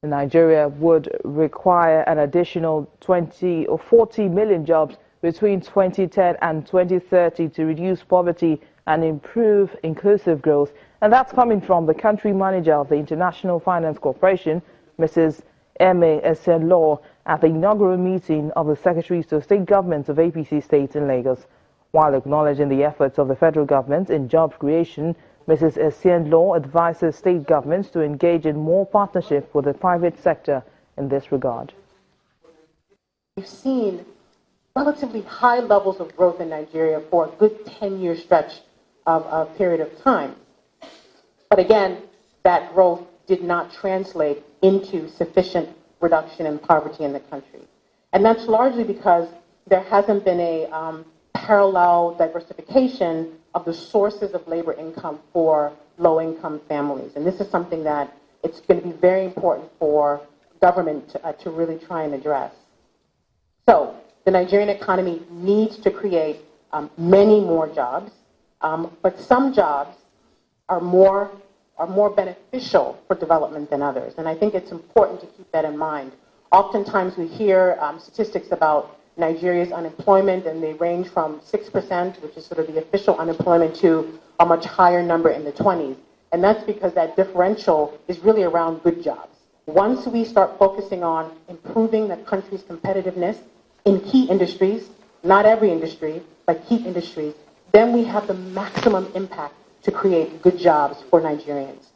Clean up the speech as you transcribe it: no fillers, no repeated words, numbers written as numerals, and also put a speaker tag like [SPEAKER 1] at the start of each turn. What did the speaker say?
[SPEAKER 1] Nigeria would require an additional 20 or 40 million jobs between 2010 and 2030 to reduce poverty and improve inclusive growth. And that's coming from the country manager of the International Finance Corporation, Mrs. Eme Esenlo, at the inaugural meeting of the Secretaries to State Governments of APC states in Lagos. While acknowledging the efforts of the federal government in job creation, Mrs. Esenlo advises state governments to engage in more partnership with the private sector in this regard.
[SPEAKER 2] We've seen relatively high levels of growth in Nigeria for a good 10-year stretch of a period of time. But again, that growth did not translate into sufficient reduction in poverty in the country. And that's largely because there hasn't been a parallel diversification of the sources of labor income for low-income families. And this is something that it's going to be very important for government to really try and address. So the Nigerian economy needs to create many more jobs, but some jobs are more beneficial for development than others. And I think it's important to keep that in mind. Oftentimes we hear statistics about Nigeria's unemployment, and they range from 6%, which is sort of the official unemployment, to a much higher number in the 20s. And that's because that differential is really around good jobs. Once we start focusing on improving the country's competitiveness in key industries, not every industry, but key industries, then we have the maximum impact to create good jobs for Nigerians.